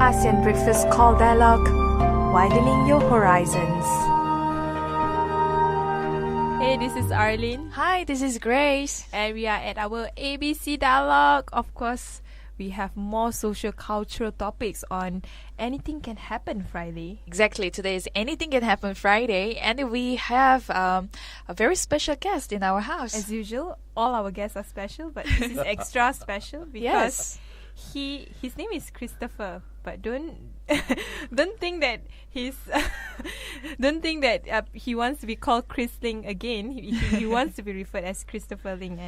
ASEAN Breakfast Call Dialogue, widening your horizons. Hey, this is Arlene. Hi, this is Grace. And we are at our ABC Dialogue. Of course, we have more social cultural topics on Anything Can Happen Friday. Exactly, today is Anything Can Happen Friday, and we have a very special guest in our house. As usual, all our guests are special, but this is extra special because his name is Christopher, but don't think that he wants to be called Chris Ling again. He wants to be referred as Christopher Ling,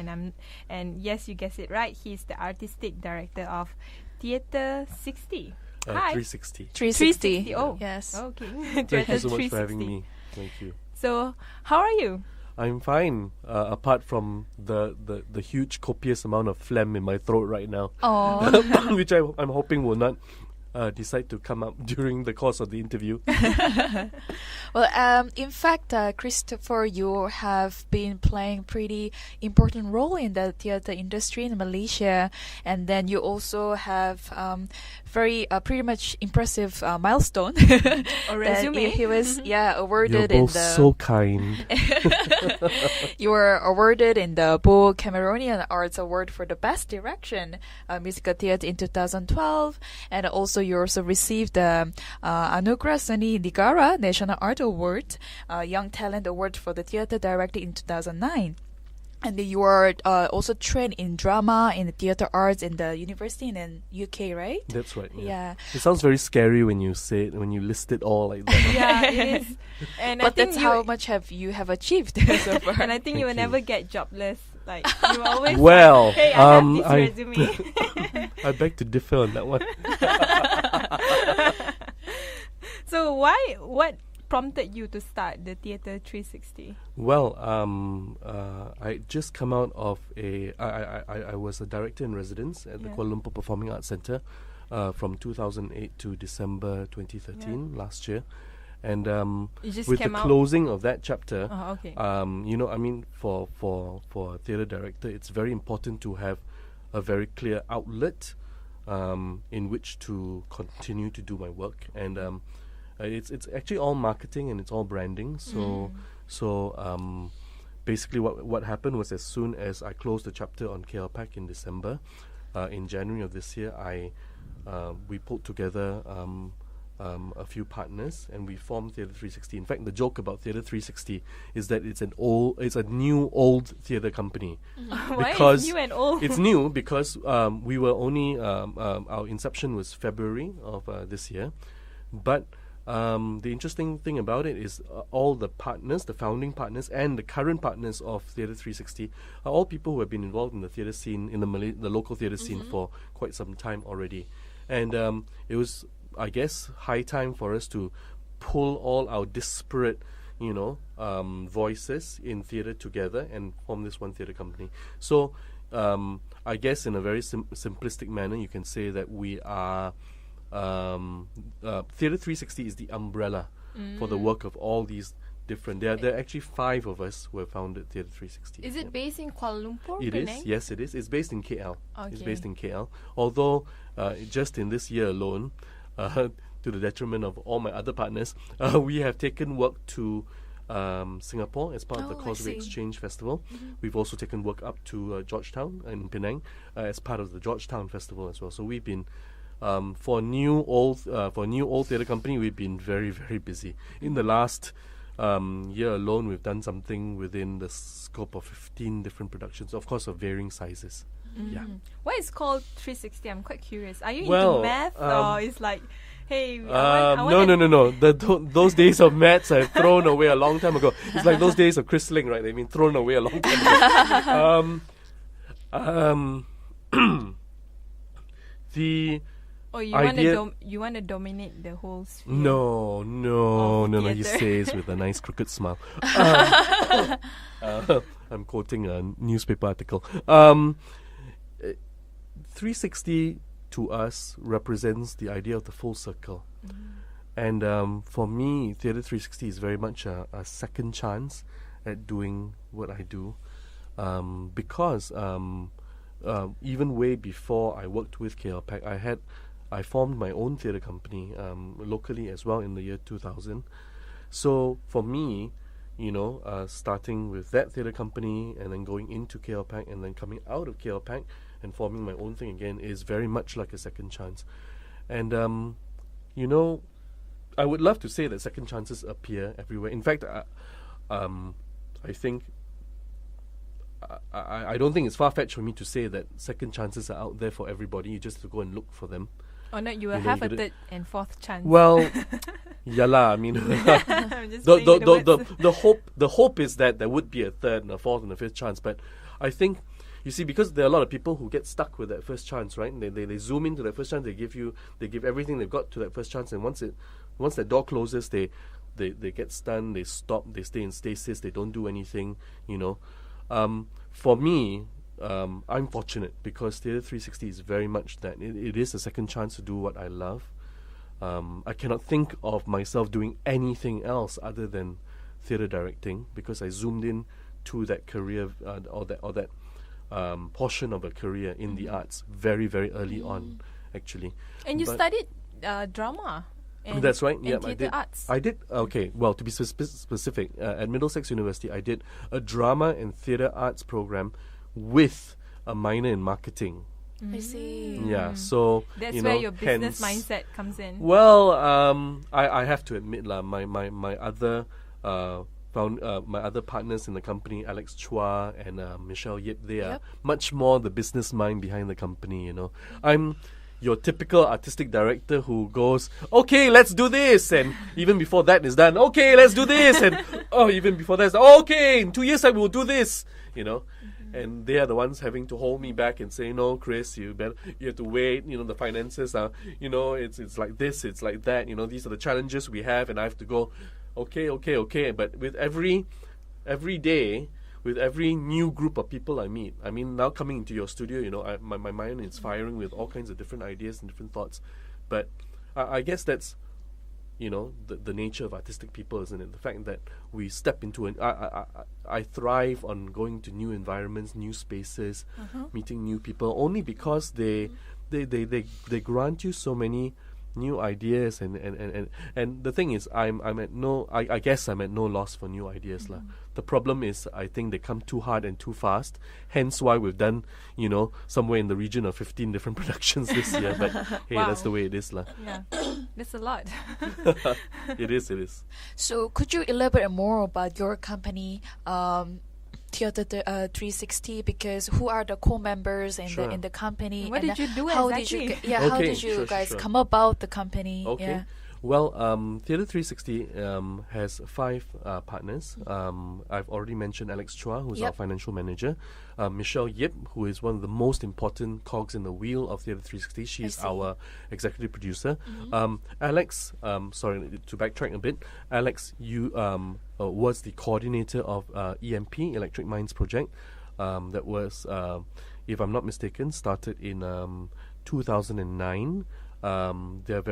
and yes, you guessed it right. He's the artistic director of ThreeSixty. Hi. ThreeSixty. 360. Oh, yes. Okay. Thank you so much for having me. Thank you. So, how are you? I'm fine. Apart from the huge copious amount of phlegm in my throat right now, which I'm hoping will not decide to come up during the course of the interview. Well, in fact, Christopher, you have been playing pretty important role in the theater industry in Malaysia, and then you also have very pretty much impressive milestone. A resume. He was awarded You're in both the. so kind. You were awarded in the Bo Cameronian Arts Award for the Best Direction, Musical Theatre in 2012, and also you also received the Anugerah Seni Negara National Art Award, Young Talent Award for the Theatre Director in 2009. And you are also trained in drama, in the theatre arts in the university in the UK, right? That's right. Yeah. It sounds very scary when you say it, when you list it all like that. Yeah, it is. And But I think that's how much you have achieved so far. And I think you will never get jobless. Like you always. Well, hey, I have this resume. I beg to differ on that one. So what prompted you to start the Theatre 360? Well, I just come out of I was a director in residence at the Kuala Lumpur Performing Arts Centre from 2008 to December 2013 last year. And with the closing of that chapter, for a theatre director, it's very important to have a very clear outlet in which to continue to do my work. And it's actually all marketing and it's all branding. So basically what happened was, as soon as I closed the chapter on KLPAC in December, in January of this year, we pulled together a few partners and we formed Theatre 360. In fact, the joke about Theatre 360 is that it's a new old theatre company. Why is new and old? It's new because we were only our inception was February of this year, but the interesting thing about it is all the partners, the founding partners and the current partners of Theatre 360 are all people who have been involved in the theatre scene, in the local theatre scene for quite some time already. And it was, I guess, high time for us to pull all our disparate, voices in theatre together and form this one theatre company. So I guess in a very simplistic manner, you can say that we are Theatre 360 is the umbrella for the work of all these different. There are actually 5 of us who have founded Theatre 360. Is it based in Kuala Lumpur? It Penang? is. Yes, it is. It's based in KL. Okay. It's based in KL. Although just in this year alone, to the detriment of all my other partners, we have taken work to Singapore as part of the Causeway Exchange Festival. We've also taken work up to Georgetown in Penang as part of the Georgetown Festival as well. So we've been for a new old theatre company, we've been very, very busy. In the last year alone, we've done something within the scope of 15 different productions, of course, of varying sizes. Yeah. Why is called 360? I'm quite curious. Are you Well, into math or it's like, hey, No. Those days of maths I've thrown away a long time ago. It's like those days of Chris Ling, right? They've been thrown away a long time ago. You want to dominate the whole sphere? No. He says with a nice crooked smile. I'm quoting a newspaper article. 360 to us represents the idea of the full circle. And for me, Theatre 360 is very much a second chance at doing what I do, because even way before I worked with KLPAC, I had I formed my own theatre company locally as well in the year 2000. So for me, starting with that theatre company and then going into KLPAC and then coming out of KLPAC and forming my own thing again is very much like a second chance. And, I would love to say that second chances appear everywhere. In fact, I think I don't think it's far-fetched for me to say that second chances are out there for everybody. You just have to go and look for them. Or not, you will have a third and fourth chance. Well, yeah lah. I mean, the hope is that there would be a third and a fourth and a fifth chance. But I think, you see, because there are a lot of people who get stuck with that first chance, right? And they zoom into that first chance. They give everything they've got to that first chance. And once that door closes, they get stunned. They stop. They stay in stasis. They don't do anything. For me, I'm fortunate because Theatre 360 is very much that. It is a second chance to do what I love. I cannot think of myself doing anything else other than theatre directing because I zoomed in to that career or that portion of a career in the arts very, very early on, actually. And you studied drama. That's right. Yeah, theatre arts. I did. Okay. Well, to be specific, at Middlesex University, I did a drama and theatre arts program with a minor in marketing. I see. Yeah. So that's where your business mindset comes in. Well, I have to admit, my other my other partners in the company, Alex Chua and Michelle Yip, they are much more the business mind behind the company. I'm your typical artistic director who goes, okay, let's do this, and even before that is done, okay, let's do this, and even before that's okay, in 2 years time we'll do this, and they are the ones having to hold me back and say, no, Chris, you have to wait, the finances are, it's like this, it's like that, these are the challenges we have, and I have to go, okay, but with every day, with every new group of people I meet. I mean, now coming into your studio, my mind is firing with all kinds of different ideas and different thoughts. But I guess that's, the nature of artistic people, isn't it? The fact that we step into I thrive on going to new environments, new spaces, meeting new people, only because they grant you so many new ideas and the thing is I guess I'm at no loss for new ideas lah. The problem is I think they come too hard and too fast, hence why we've done somewhere in the region of 15 different productions this year, but hey, that's the way it is lah. Yeah. That's a lot. It is. So could you elaborate more about your company, Theatre 360, because who are the co-members in the company? What did you do how exactly? How did you guys come about the company? Okay. Yeah. Well, Theatre 360 has 5 partners. I've already mentioned Alex Chua, who's our financial manager. Michelle Yip, who is one of the most important cogs in the wheel of Theatre 360. She's our executive producer. Alex, sorry, to backtrack a bit, Alex, you was the coordinator of EMP, Electric Minds Project. That was, if I'm not mistaken, started in 2009. Their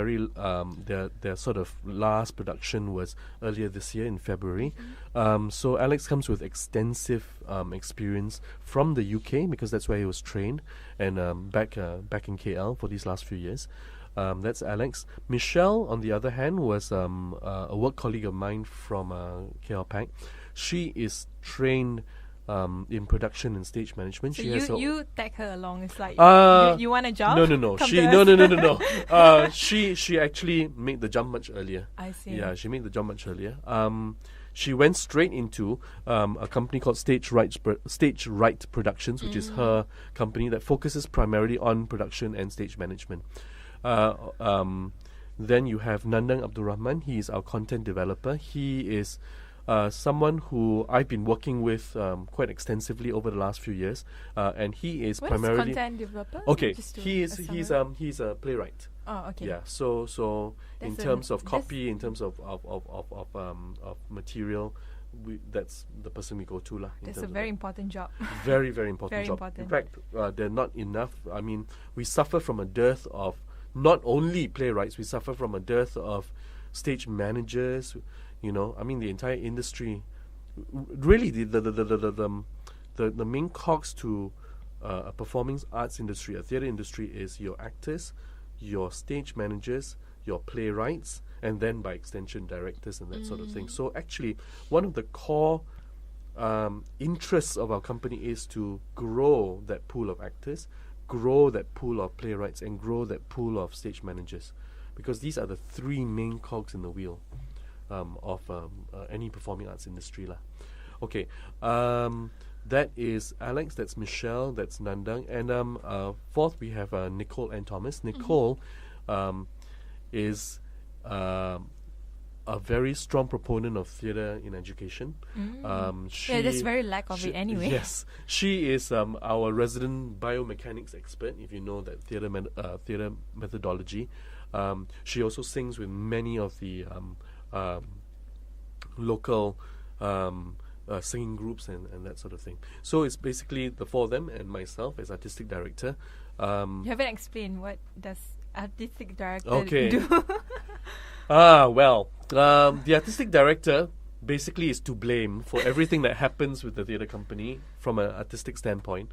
sort of last production was earlier this year in February. So Alex comes with extensive experience from the UK because that's where he was trained, and back in KL for these last few years. That's Alex. Michelle, on the other hand, was a work colleague of mine from KLPAC. She is trained in production and stage management. So she you tag her along. It's like you want a job? No. No. She actually made the jump much earlier. I see. Yeah, she made the jump much earlier. She went straight into a company called Stage Right Productions, which is her company that focuses primarily on production and stage management. Then you have Nandang Abdul Rahman. He is our content developer. He is someone who I've been working with quite extensively over the last few years, and he is primarily content developer. Okay, he's a playwright. Oh, okay. Yeah. So in terms of copy, in terms of material, that's the person we go to lah. That's a very important job. Very, very important Very job. important. In fact, they're not enough. I mean, we suffer from a dearth of not only playwrights. We suffer from a dearth of stage managers. I mean, the entire industry. Really, the main cogs to a performing arts industry, a theatre industry, is your actors, your stage managers, your playwrights, and then by extension directors and that sort of thing. So actually, one of the core interests of our company is to grow that pool of actors, grow that pool of playwrights, and grow that pool of stage managers, because these are the three main cogs in the wheel of any performing arts industry lah. Okay, that is Alex, that's Michelle, that's Nandang, and fourth we have Nicole and Thomas. Nicole is a very strong proponent of theatre in education. There's very lack of it anyway. Yes, she is our resident biomechanics expert, if you know that theatre methodology. She also sings with many of the local singing groups and that sort of thing. So it's basically the four of them and myself as artistic director. You haven't explained what does artistic director Okay. do. The artistic director basically is to blame for everything that happens with the theatre company from an artistic standpoint.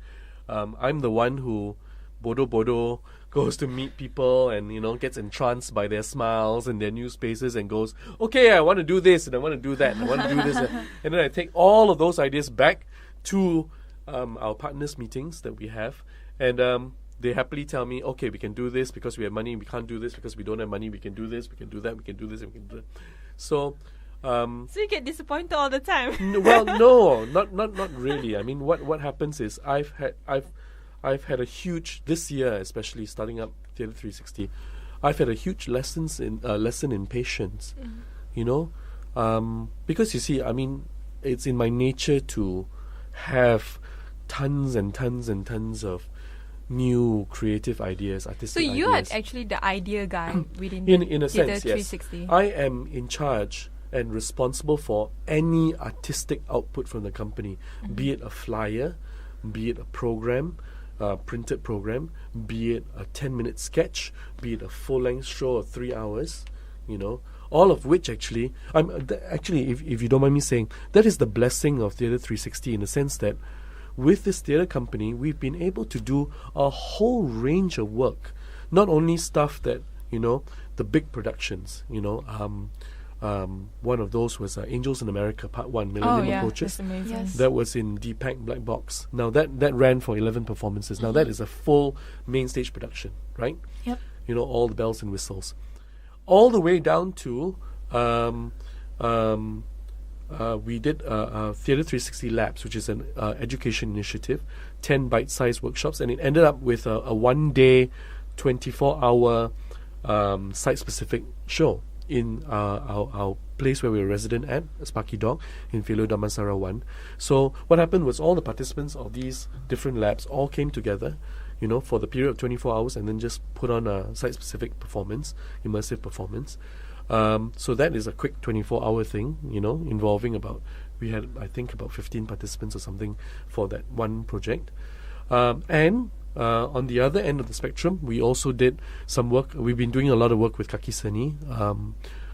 I'm the one who bodo goes to meet people and, you know, gets entranced by their smiles and their new spaces and goes, okay, I want to do this and I want to do that and I want to do this. And then I take all of those ideas back to our partners meetings that we have, and they happily tell me, okay, we can do this because we have money, we can't do this because we don't have money, we can do this, we can do that, we can do this, and we can do that. So So you get disappointed all the time. no, not really. I mean, what happens is I've had a huge, this year especially, starting up Theatre 360, I've had a huge lesson in patience. You know, because you see, I mean, it's in my nature to have tons and tons and tons of new creative ideas, artistic So you ideas. are actually the idea guy within in a Theatre sense, yes. 360. I am in charge and responsible for any artistic output from the company, be it a flyer, be it a program, printed program, be it a 10-minute sketch, be it a full-length show of 3 hours, you know, all of which actually, if you don't mind me saying, that is the blessing of Theatre 360 in the sense that with this theatre company, we've been able to do a whole range of work. Not only stuff that, you know, the big productions, you know, one of those was Angels in America Part 1, Millennium Approaches. That's amazing. Yes. That was in Deepak Black Box. Now that ran for 11 performances. Now that is a full main stage production, right? Yep. You know, all the bells and whistles. All the way down to we did Theatre 360 Labs, which is an education initiative, 10 bite-sized workshops, and it ended up with a one-day, 24-hour site-specific show in our place where we were resident at, Sparky Dog, in Filio Damansara 1. So what happened was all the participants of these different labs all came together, you know, for the period of 24 hours and then just put on a site-specific performance, immersive performance. So that is a quick 24-hour thing, you know, involving we had, I think, about 15 participants or something for that one project. And on the other end of the spectrum, we also did some work. We've been doing a lot of work with Kaki Seni.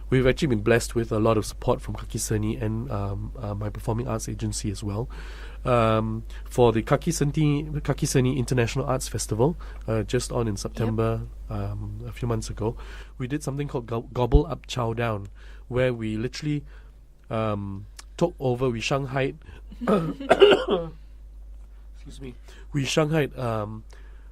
We've actually been blessed with a lot of support from Kaki Seni and my performing arts agency as well. For the Kaki Seni International Arts Festival, just on in September, a few months ago, we did something called Gobble Up Chow Down, where we literally took over, we Shanghaied excuse me, we Shanghaied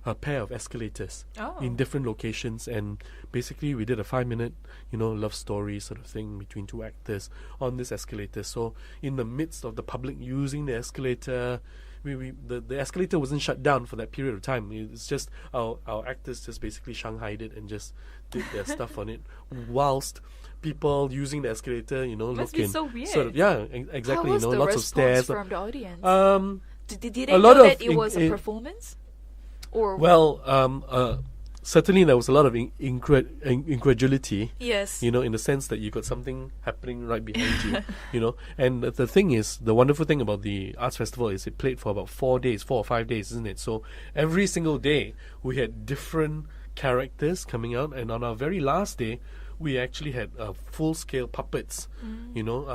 a pair of escalators in different locations, and basically we did a 5-minute, you know, love story sort of thing between two actors on this escalator. So in the midst of the public using the escalator, the escalator wasn't shut down for that period of time. It's just our actors just basically Shanghaied it and just did their stuff on it, whilst people using the escalator, you know, Must looking be so weird. sort of, exactly, How you was know, the lots of response stairs. from the audience? Did they a lot know of that it was a performance? Or certainly there was a lot of incredulity. Yes. You know, in the sense that you got something happening right behind you. You know, and the thing is, the wonderful thing about the arts festival is it played for about 4 or 5 days, isn't it? So every single day we had different characters coming out, and on our very last day, we actually had full-scale puppets. You know,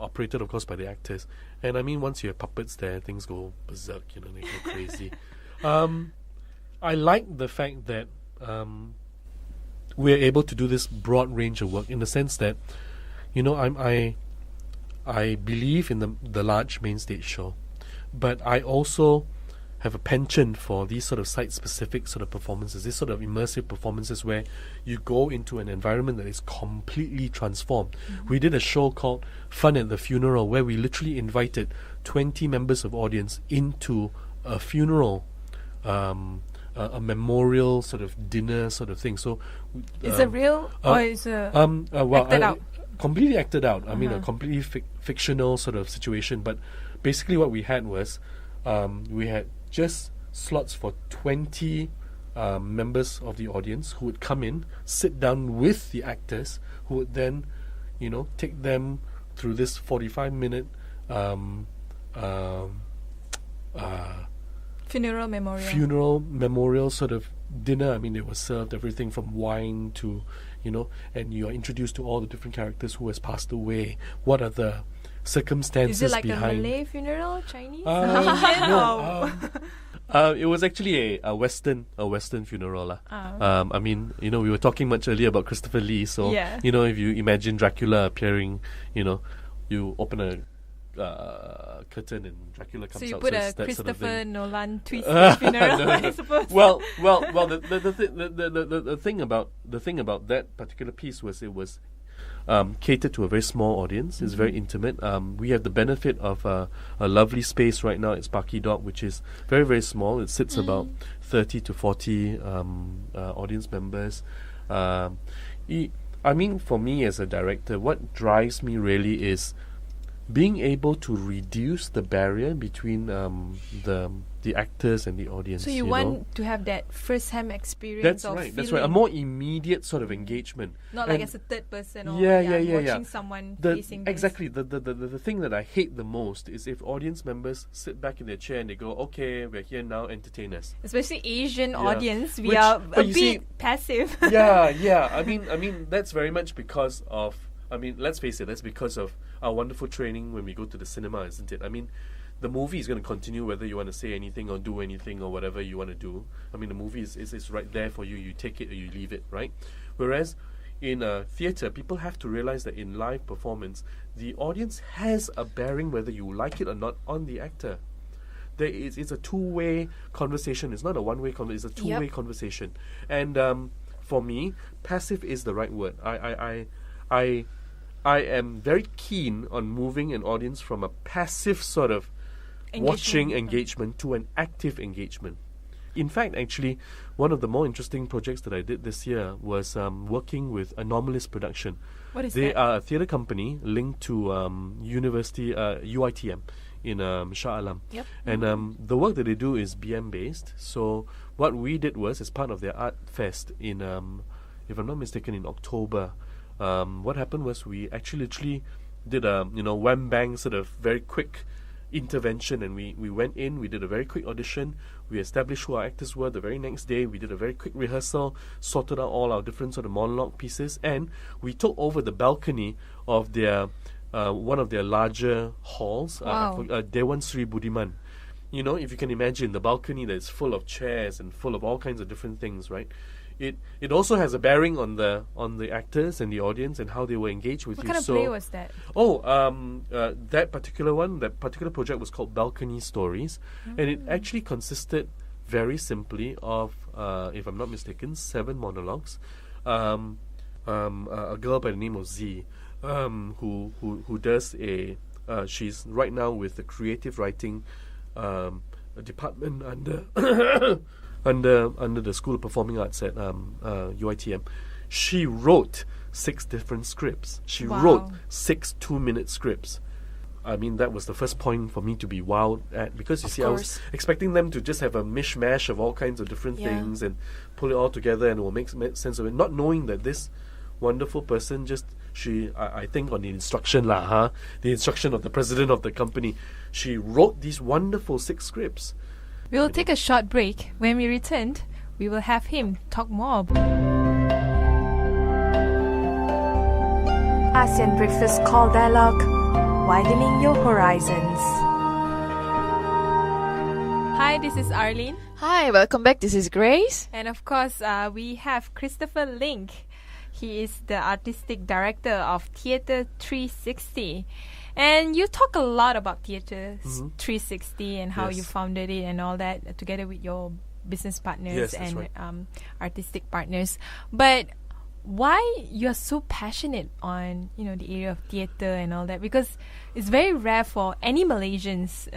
operated of course by the actors. And I mean, once you have puppets there, things go berserk. You know, they go crazy. I like the fact that we're able to do this broad range of work in the sense that, you know, I believe in the large main stage show, but I also have a penchant for these sort of site-specific sort of performances, these sort of immersive performances where you go into an environment that is completely transformed. We did a show called Fun at the Funeral, where we literally invited 20 members of audience into a funeral, a memorial sort of dinner sort of thing. So, Is it real or is it acted out? Completely acted out. I mean, a completely fictional sort of situation. But basically, what we had was we had just slots for 20 members of the audience who would come in, sit down with the actors, who would then, you know, take them through this 45-minute Funeral memorial. Funeral memorial sort of dinner. I mean, it was served everything from wine to, you know, and you are introduced to all the different characters who has passed away. What are the circumstances Is it like behind? a Malay funeral, Chinese? No, it was actually a Western funeral lah. I mean, you know, we were talking much earlier about Christopher Lee, so Yeah. you know, if you imagine Dracula appearing, you know, you open a curtain and Dracula comes So you out. put so a it's that sort of Christopher thing. Nolan twist funeral, No. I suppose. Well. The thing about that particular piece was it was catered to a very small audience. It's very intimate. We have the benefit of a lovely space right now at Sparky Dog, which is very, very small. It sits about 30 to 40 audience members. I mean, for me as a director, what drives me really is being able to reduce the barrier between the actors and the audience. So you know? want to have that first-hand experience That's of right. That's feeling, right. A more immediate sort of engagement. not like And as a third person or Yeah. watching someone The, facing this. exactly. The thing that I hate the most is if audience members sit back in their chair and they go, "Okay, we're here now, entertain us." Especially Asian Yeah. audience, we Which- are but a you bit see- passive. Yeah. I mean, that's very much because of. I mean, let's face it. That's because of our wonderful training when we go to the cinema, isn't it? I mean, the movie is going to continue whether you want to say anything or do anything or whatever you want to do. I mean, the movie is right there for you. You take it or you leave it, right? Whereas in theatre, people have to realize that in live performance, the audience has a bearing whether you like it or not on the actor. It's a two-way conversation. It's not a one-way conversation. It's a two-way conversation. And for me, passive is the right word. I am very keen on moving an audience from a passive sort of watching engagement to an active engagement. In fact, actually, one of the more interesting projects that I did this year was working with Anomalous Production. What is They that? are a theatre company linked to University UiTM in Shah Alam. Yep. And the work that they do is BM based. So what we did was, as part of their art fest in, if I'm not mistaken, in October, what happened was we actually literally did a wham bang sort of very quick intervention, and we went in, we did a very quick audition, we established who our actors were. The very next day we did a very quick rehearsal, sorted out all our different sort of monologue pieces, and we took over the balcony of their one of their larger halls, Wow. Dewan Sri Budiman. You know, if you can imagine the balcony that's full of chairs and full of all kinds of different things, right? It also has a bearing on the actors and the audience and how they will engage with What you. kind of play was that? That particular project was called Balcony Stories, and it actually consisted very simply of, if I'm not mistaken, 7 monologues. A girl by the name of Z, who does she's right now with the creative writing department under. Under the School of Performing Arts at UiTM. She wrote 6 different scripts. She wrote 6 2-minute scripts. I mean, that was the first point for me to be wowed at, because you see, I was expecting them to just have a mishmash of all kinds of different things and pull it all together and it will make sense of it, not knowing that this wonderful person I think on the instruction the instruction of the president of the company, she wrote these wonderful 6 scripts. We will take a short break. When we return, we will have him talk more. ASEAN Breakfast Call Dialogue, widening your horizons. Hi, this is Arlene. Hi, welcome back. This is Grace. And of course, we have Christopher Ling He is the artistic director of Theatre 360. And you talk a lot about Theatre 360 and how you founded it and all that together with your business partners and artistic partners. But why you're so passionate on, you know, the area of theatre and all that? Because it's very rare for any Malaysians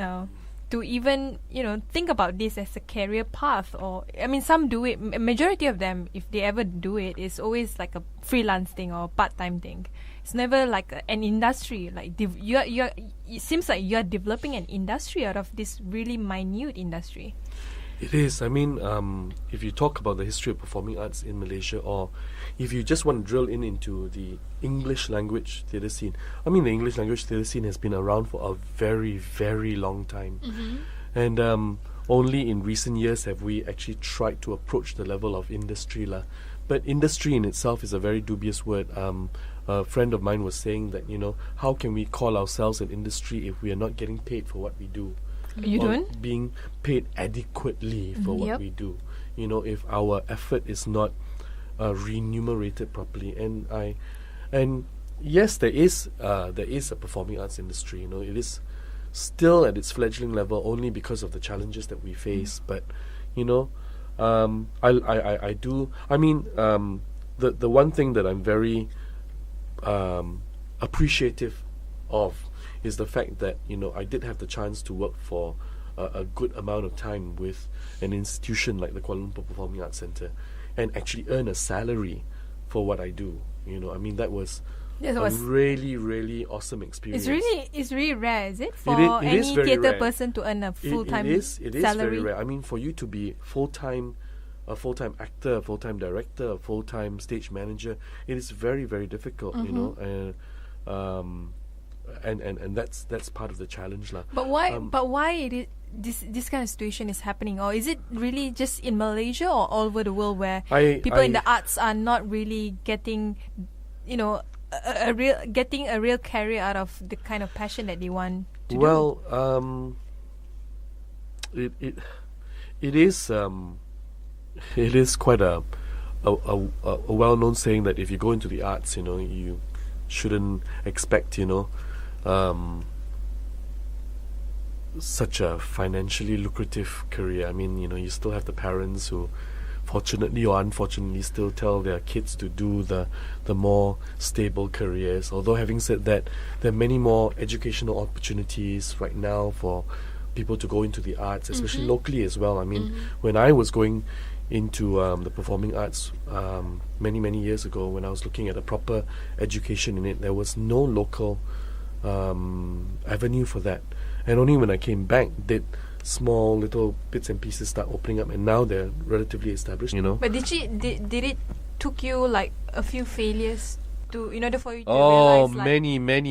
to even, you know, think about this as a career path. Or, I mean, some do it. Majority of them, if they ever do it, it's always like a freelance thing or part-time thing. It's never like an industry. Like you're it seems like you're developing an industry out of this really minute industry. It is. I mean, if you talk about the history of performing arts in Malaysia, or if you just want to drill into the English language theatre scene, I mean, the English language theatre scene has been around for a very, very long time. And only in recent years have we actually tried to approach the level of industry. But industry in itself is a very dubious word. A friend of mine was saying that, you know, how can we call ourselves an industry if we are not getting paid for what we do? You don't? Being paid adequately for what we do. You know, if our effort is not remunerated properly. And yes, there is a performing arts industry. You know, it is still at its fledgling level only because of the challenges that we face. But you know, I do. I mean, the one thing that I'm very appreciative of is the fact that, you know, I did have the chance to work for a good amount of time with an institution like the Kuala Lumpur Performing Arts Centre and actually earn a salary for what I do. You know, I mean, that was a really, really awesome experience. It's really rare, is it? For It is any very theatre rare. person to earn a full-time it is salary. very rare. I mean, for you to be a full-time actor, a full-time director, a full-time stage manager, it is very, very difficult, you know. And that's part of the challenge, lah. But why it is this kind of situation is happening, or is it really just in Malaysia or all over the world where people in the arts are not really getting, you know, a real career out of the kind of passion that they want to do? Well, it is quite a well-known saying that if you go into the arts, you know, you shouldn't expect, you know, such a financially lucrative career. I mean, you know, you still have the parents who fortunately or unfortunately still tell their kids to do the more stable careers. Although having said that, there are many more educational opportunities right now for people to go into the arts, especially locally as well. I mean, when I was going into the performing arts many years ago, when I was looking at a proper education in it, there was no local avenue for that. And only when I came back did small little bits and pieces start opening up, and now they're relatively established, you know. But did it took you like a few failures to, in order for you to realize, like, many failures.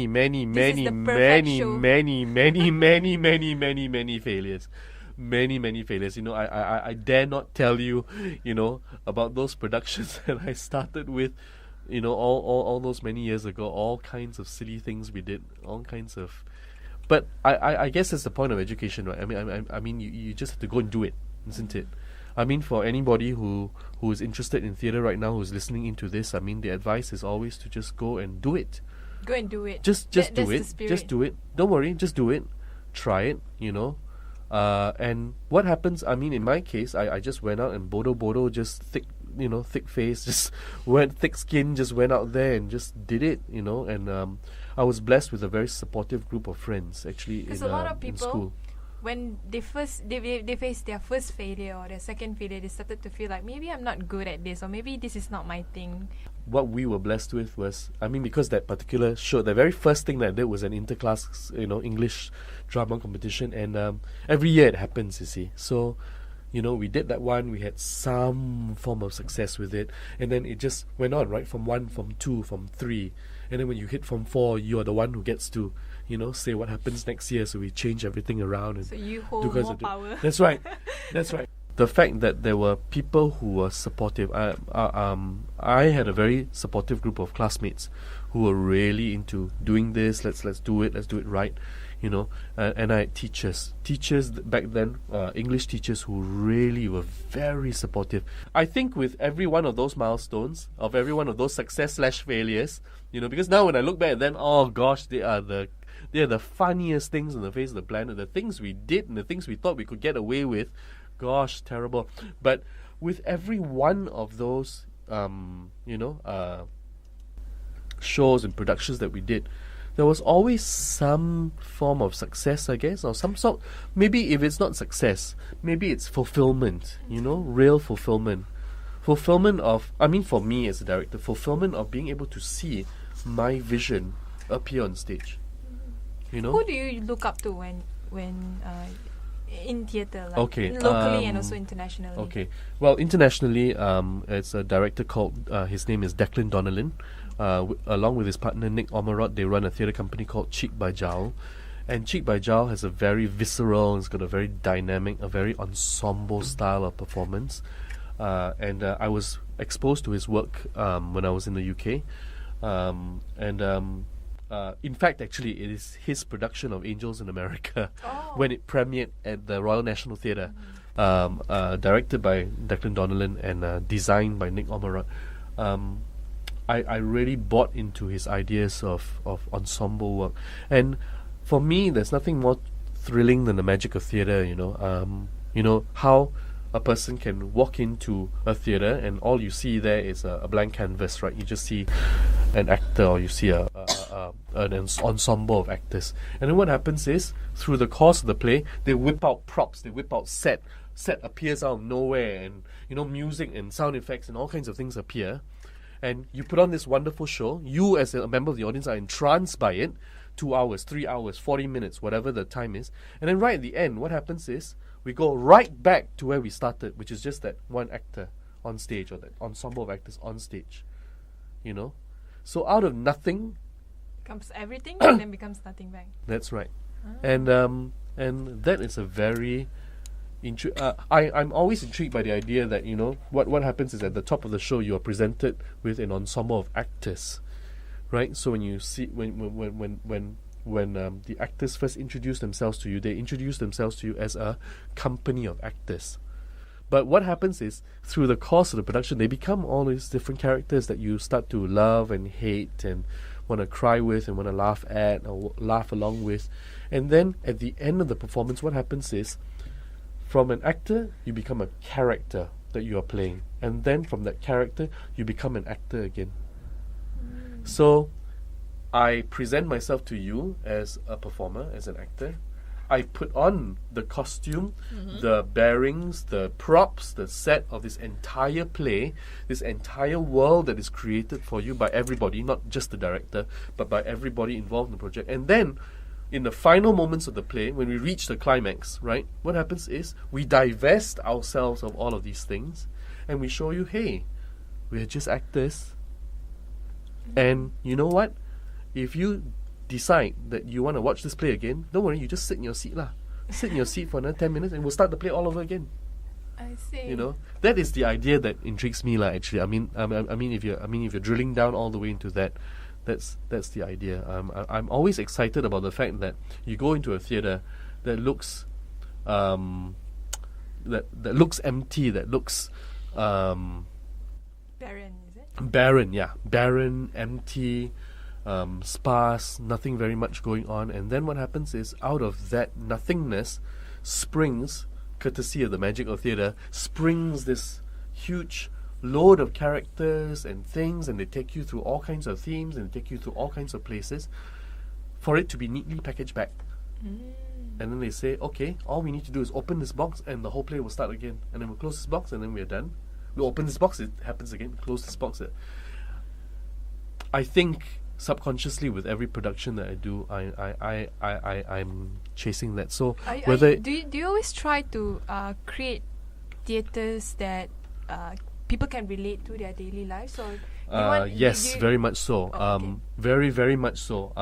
Many failures. You know, I dare not tell you, you know, about those productions that I started with, you know, all those many years ago, all kinds of silly things we did, all kinds of. But I guess that's the point of education, right? I mean, you just have to go and do it, isn't it? I mean, for anybody who is interested in theatre right now, who's listening into this, I mean, the advice is always to just go and do it. Go and do it. Just do it. Just do it. Don't worry. Just do it. Try it. You know. And what happens? I mean, in my case, I just went out and bodo, just thick face, just thick skin, just went out there and just did it. You know, and I was blessed with a very supportive group of friends. Actually, because a lot of in people, school, when they face their first failure or their second failure, they started to feel like, maybe I'm not good at this, or maybe this is not my thing. What we were blessed with was, I mean, because that particular show, the very first thing that I did was an interclass, you know, English drama competition, and every year it happens, you see. So, you know, we did that one, we had some form of success with it, and then it just went on, right? From 1, from 2, from 3, and then when you hit from 4, you are the one who gets to, you know, say what happens next year. So we change everything around. And so you hold more power. That's right. That's right. The fact that there were people who were supportive. I had a very supportive group of classmates who were really into doing this. Let's do it. Let's do it right. you know, and I had teachers back then, English teachers who really were very supportive. I think with every one of those milestones, of every one of those success/failures, you know, because now when I look back at them, oh gosh, they are the funniest things on the face of the planet. The things we did and the things we thought we could get away with, gosh, terrible. But with every one of those, shows and productions that we did, there was always some form of success, I guess, or some sort. Maybe if it's not success, maybe it's fulfillment, you know, real fulfillment. Fulfillment of, I mean, for me as a director, fulfillment of being able to see my vision appear on stage. You know? Who do you look up to when in theatre, like okay, locally and also internationally? Okay. Well, internationally, it's a director called, his name is Declan Donnellan. Along with his partner Nick Omerod, they run a theatre company called Cheek by Jowl. And Cheek by Jowl has a very visceral, it's got a very dynamic, a very ensemble style of performance. And I was exposed to his work when I was in the UK. In fact, actually, it is his production of Angels in America when it premiered at the Royal National Theatre, directed by Declan Donnellan and designed by Nick Omerod. I really bought into his ideas of ensemble work. And for me, there's nothing more thrilling than the magic of theatre, you know, how a person can walk into a theatre and all you see there is a blank canvas, right? You just see an actor or you see an ensemble of actors. And then what happens is, through the course of the play, they whip out props, they whip out set appears out of nowhere, and, you know, music and sound effects and all kinds of things appear. And you put on this wonderful show. You, as a member of the audience, are entranced by it. 2 hours, 3 hours, 40 minutes, whatever the time is. And then right at the end, what happens is we go right back to where we started, which is just that one actor on stage, or that ensemble of actors on stage. You know? So out of nothing comes everything and then becomes nothing back. That's right. And that is a very I'm always intrigued by the idea that, you know, what happens is at the top of the show you are presented with an ensemble of actors, right? So when you see when the actors first introduce themselves to you, they introduce themselves to you as a company of actors. But what happens is, through the course of the production, they become all these different characters that you start to love and hate and want to cry with and want to laugh at or laugh along with. And then at the end of the performance, what happens is, from an actor, you become a character that you are playing. And then from that character, you become an actor again. So I present myself to you as a performer, as an actor. I put on the costume, the bearings, the props, the set of this entire play, this entire world that is created for you by everybody, not just the director, but by everybody involved in the project. And then, in the final moments of the play, when we reach the climax, right, what happens is we divest ourselves of all of these things and we show you, hey, we're just actors. And you know what? If you decide that you want to watch this play again, don't worry, you just sit in your seat lah. Sit in your seat for another 10 minutes and we'll start the play all over again. I see. You know, that is the idea that intrigues me lah. Actually, I mean, if you're drilling down all the way into that, that's the idea. I'm always excited about the fact that you go into a theatre that looks that looks empty, that looks barren, is it? Barren, yeah, barren, empty. Sparse, nothing very much going on. And then what happens is, out of that nothingness springs, courtesy of the magic of theatre, springs this huge load of characters and things, and they take you through all kinds of themes and they take you through all kinds of places for it to be neatly packaged back. And then they say, okay, all we need to do is open this box and the whole play will start again. And then we'll close this box and then we're done. We'll open this box, it happens again, close this box. I think subconsciously with every production that I do, I'm chasing that. So do you always try to create theatres that people can relate to their daily lives? Or yes, very much so. Okay. Very, very much so.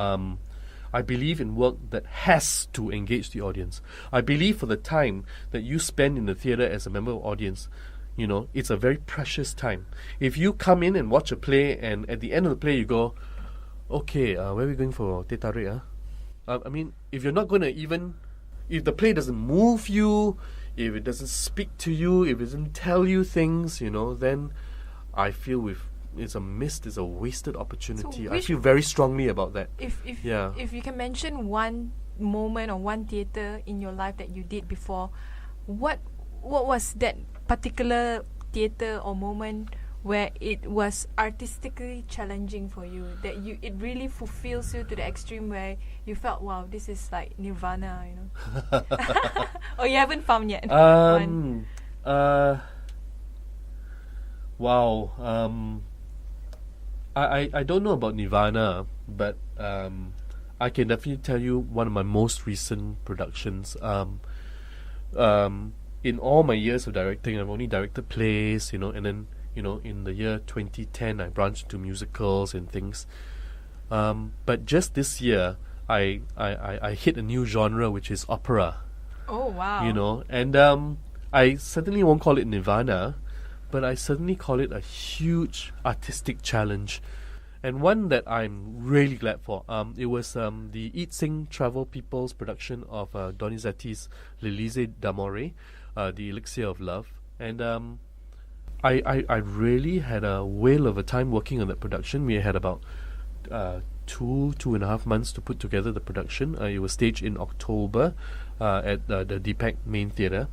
I believe in work that has to engage the audience. I believe for the time that you spend in the theatre as a member of the audience, you know, it's a very precious time. If you come in and watch a play and at the end of the play you go, okay, where are we going for teh tarik? I mean, if you're not going to even, if the play doesn't move you, if it doesn't speak to you, if it doesn't tell you things, then I feel it's a missed, it's a wasted opportunity. I feel very strongly about that. If you can mention one moment or one theatre in your life that you did before, what was that particular theatre or moment where it was artistically challenging for you, that it really fulfills you to the extreme where you felt, wow, this is like nirvana, or you haven't found yet? Wow. I don't know about nirvana, but I can definitely tell you one of my most recent productions. In all my years of directing, I've only directed plays, and then in the year 2010, I branched into musicals and things. But just this year, I hit a new genre, which is opera. Oh, wow. And I certainly won't call it nirvana, but I certainly call it a huge artistic challenge, and one that I'm really glad for. It was the Eat, Sing, Travel People's production of Donizetti's L'Élysée d'Amore, The Elixir of Love. And I really had a whale of a time working on that production. We had about 2.5 months to put together the production. It was staged in October at the Deepak Main Theatre.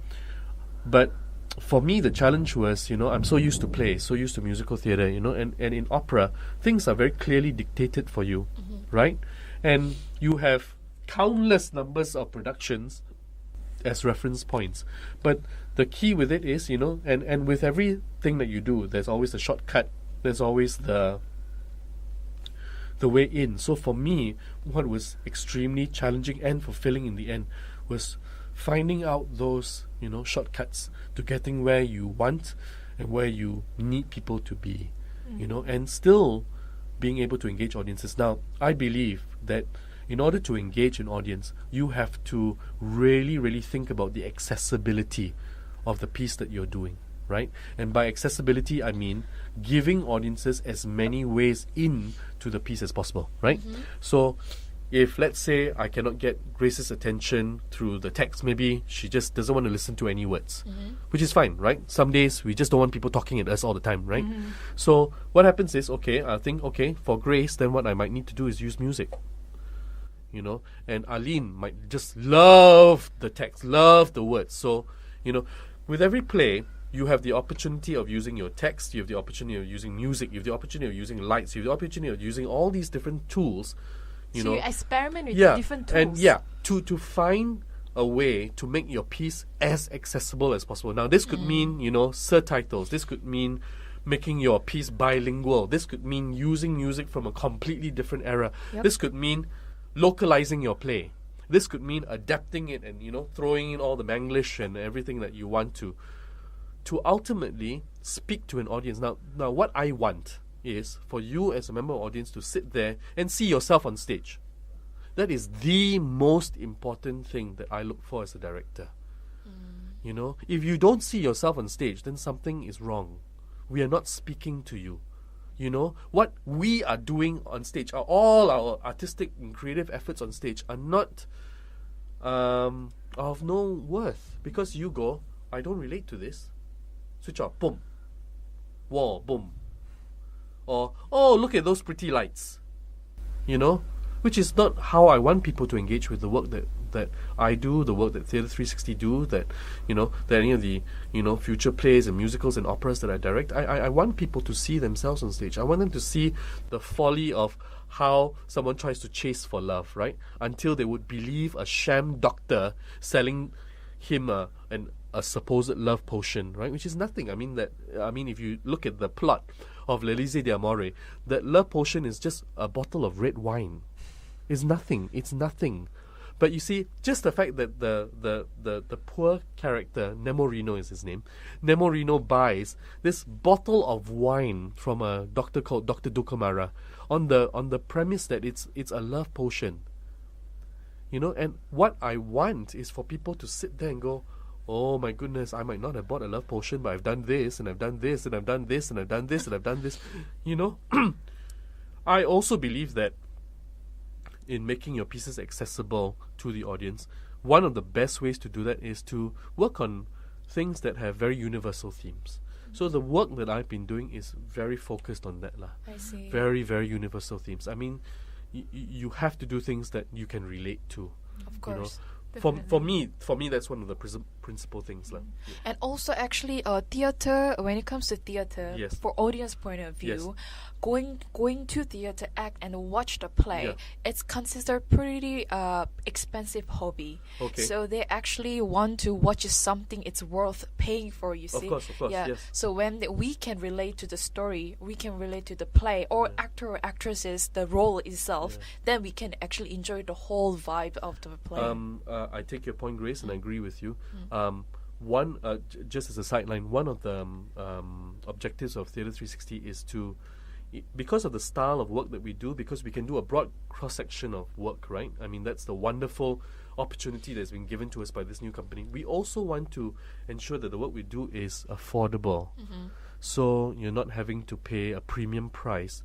But for me, the challenge was, I'm so used to play, so used to musical theatre, and in opera, things are very clearly dictated for you, right? And you have countless numbers of productions as reference points. But the key with it is, and with everything that you do, there's always a shortcut, there's always the way in. So for me, what was extremely challenging and fulfilling in the end was finding out those, shortcuts to getting where you want and where you need people to be, and still being able to engage audiences. Now, I believe that in order to engage an audience, you have to really, really think about the accessibility of the piece that you're doing, right? And by accessibility, I mean giving audiences as many ways in to the piece as possible, right? So if, let's say, I cannot get Grace's attention through the text, maybe she just doesn't want to listen to any words, which is fine, right? Some days we just don't want people talking at us all the time, right? So what happens is, I think, for Grace, then what I might need to do is use music, and Arlene might just love the text, love the words. So, with every play, you have the opportunity of using your text, you have the opportunity of using music, you have the opportunity of using lights, you have the opportunity of using all these different tools. So you experiment with different tools. And to find a way to make your piece as accessible as possible. Now, this could mean, surtitles. This could mean making your piece bilingual. This could mean using music from a completely different era. This could mean localizing your play. This could mean adapting it and, throwing in all the Manglish and everything that you want to ultimately speak to an audience. Now, what I want is for you as a member of the audience to sit there and see yourself on stage. That is the most important thing that I look for as a director. If you don't see yourself on stage, then something is wrong. We are not speaking to you. What we are doing on stage, all our artistic and creative efforts on stage are not of no worth, because you go, I don't relate to this. Switch off, boom. Wall, boom. Or, oh, look at those pretty lights. Which is not how I want people to engage with the work that I do, the work that Theatre 360 do, that any of the future plays and musicals and operas that I direct. I want people to see themselves on stage. I want them to see the folly of how someone tries to chase for love, right? Until they would believe a sham doctor selling him a supposed love potion, right? Which is nothing. I mean, if you look at the plot of L'Élysée d'Amore, that love potion is just a bottle of red wine. It's nothing. But you see, just the fact that the poor character, Nemorino is his name, Nemorino buys this bottle of wine from a doctor called Dr. Dukamara on the premise that it's a love potion. And what I want is for people to sit there and go, oh my goodness, I might not have bought a love potion, but I've done this, and I've done this, and I've done this, and I've done this, and I've done this. I also believe that in making your pieces accessible to the audience, one of the best ways to do that is to work on things that have very universal themes. So the work that I've been doing is very focused on that lah. I see. Very, very universal themes. I mean, you have to do things that you can relate to. Of course. For me, that's one of the principal things lah. And also, actually, theater. When it comes to theater, Yes. for audience point of view, going to theater, act and watch the play, it's considered pretty expensive hobby. Okay. So they actually want to watch something it's worth paying for. You see. Of course. Yeah. Yes. So when we can relate to the story, we can relate to the play or actor or actresses, the role itself, then we can actually enjoy the whole vibe of the play. I take your point, Grace, and I agree with you. Just as a sideline, one of the objectives of Theatre 360 is to, because of the style of work that we do, because we can do a broad cross-section of work, right? I mean, that's the wonderful opportunity that's been given to us by this new company. We also want to ensure that the work we do is affordable. So you're not having to pay a premium price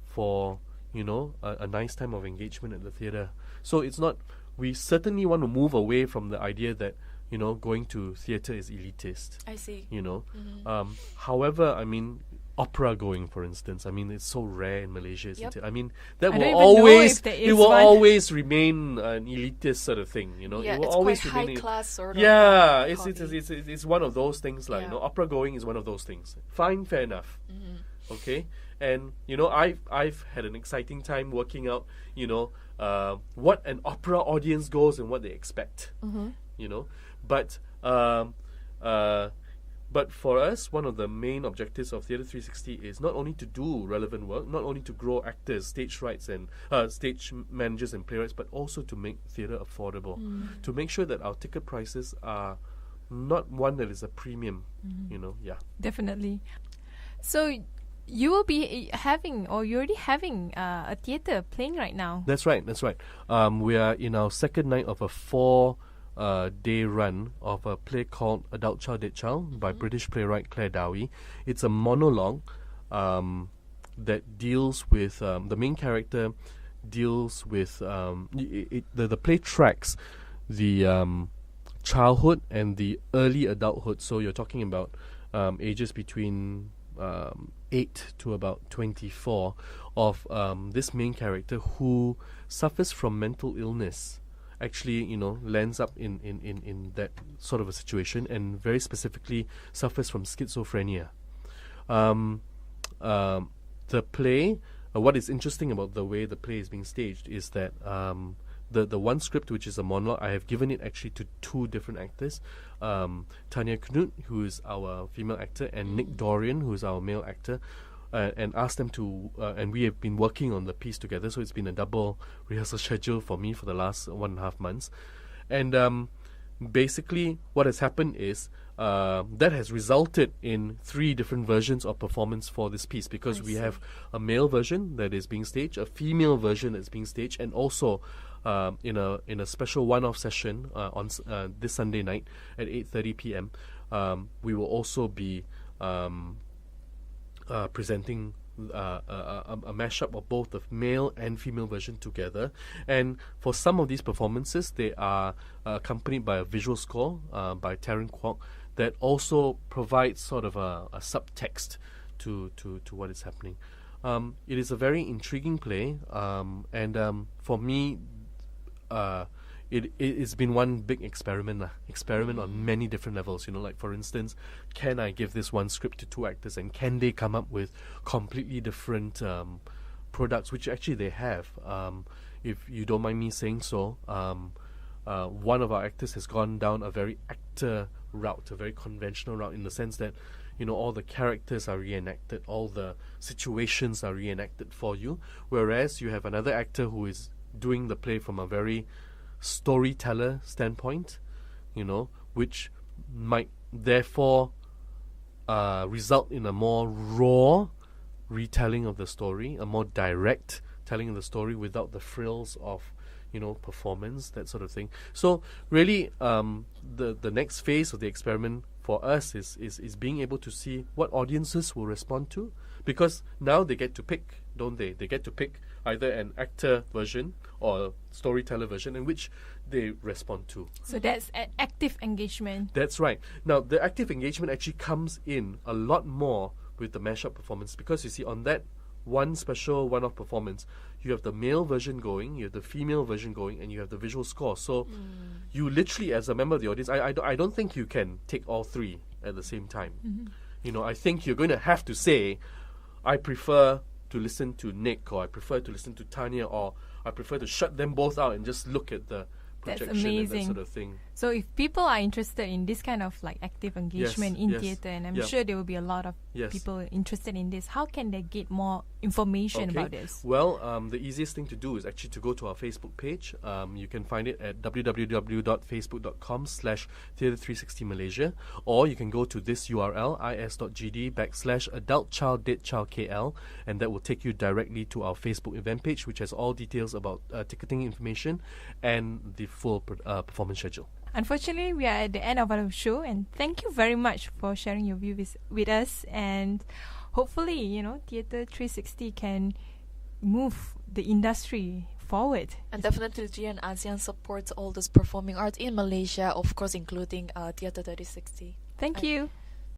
for, a nice time of engagement at the theatre. So it's not... We certainly want to move away from the idea that, going to theatre is elitist. I see. However, I mean, opera going, for instance, I mean, it's so rare in Malaysia, isn't it? I mean, that I will don't even know always, if there it is will one. always remain an elitist sort of thing, Yeah, it will it's always quite remain. high class sort of. Yeah, hobby. it's one of those things, like, Yeah. opera going is one of those things. Fine, fair enough. Okay, and I've had an exciting time working out, what an opera audience goes and what they expect. But for us, one of the main objectives of Theatre 360 is not only to do relevant work, not only to grow actors, stage rights and stage managers and playwrights, but also to make theatre affordable, to make sure that our ticket prices are not one that is a premium. Definitely. So you will be having, or you're already having, a theatre playing right now. That's right. We are in our second night of a 4-day run of a play called Adult Child, Dead Child by British playwright Claire Dowie. It's a monologue that deals with the main character deals with the play tracks the childhood and the early adulthood. So you're talking about ages between 8 to about 24 of this main character who suffers from mental illness. Actually, lands up in that sort of a situation, and very specifically suffers from schizophrenia. The play, what is interesting about the way the play is being staged is that the one script, which is a monologue, I have given it actually to 2 different actors, Tanya Knut, who is our female actor, and Nick Dorian, who is our male actor, and asked them to, and we have been working on the piece together, so it's been a double rehearsal schedule for me for the last 1.5 months. And basically what has happened is that has resulted in 3 different versions of performance for this piece, because we have a male version that is being staged, a female version that's being staged, and also in a special one-off session on this Sunday night at 8:30 p.m. We will also be presenting a mashup of both the male and female version together. And for some of these performances, they are accompanied by a visual score by Taryn Kwok that also provides sort of a subtext to what is happening. It is a very intriguing play, and for me, it's been one big experiment on many different levels. Like, for instance, can I give this one script to 2 actors, and can they come up with completely different products, which actually they have. If you don't mind me saying so, one of our actors has gone down a very actor route, a very conventional route, in the sense that all the characters are reenacted, all the situations are reenacted for you, whereas you have another actor who is doing the play from a very storyteller standpoint, which might therefore result in a more raw retelling of the story, a more direct telling of the story without the frills of performance, that sort of thing. So really, the next phase of the experiment for us is being able to see what audiences will respond to, because now they get to pick don't they? They get to pick either an actor version or a storyteller version in which they respond to. So that's an active engagement. That's right. Now, the active engagement actually comes in a lot more with the mashup performance, because you see, on that one special one-off performance, you have the male version going, you have the female version going, and you have the visual score. So you literally, as a member of the audience, I don't think you can take all three at the same time. You know, I think you're going to have to say, I prefer to listen to Nick, or I prefer to listen to Tanya, or I prefer to shut them both out and just look at the That's projection and that amazing. sort of thing. So if people are interested in this kind of like active engagement in yes, theatre, and I'm yeah. sure there will be a lot of Yes. people interested in this, how can they get more information about this? Well, the easiest thing to do is actually to go to our Facebook page. You can find it at www.facebook.com/Theatre360 Malaysia, or you can go to this URL, is.gd/adultchilddidchildkl, and that will take you directly to our Facebook event page, which has all details about ticketing information and the full performance schedule. Unfortunately, we are at the end of our show, and thank you very much for sharing your views with us. And hopefully, you know, Theatre 360 can move the industry forward. And definitely G and ASEAN supports all this performing arts in Malaysia, of course, including Theatre 360. Thank you.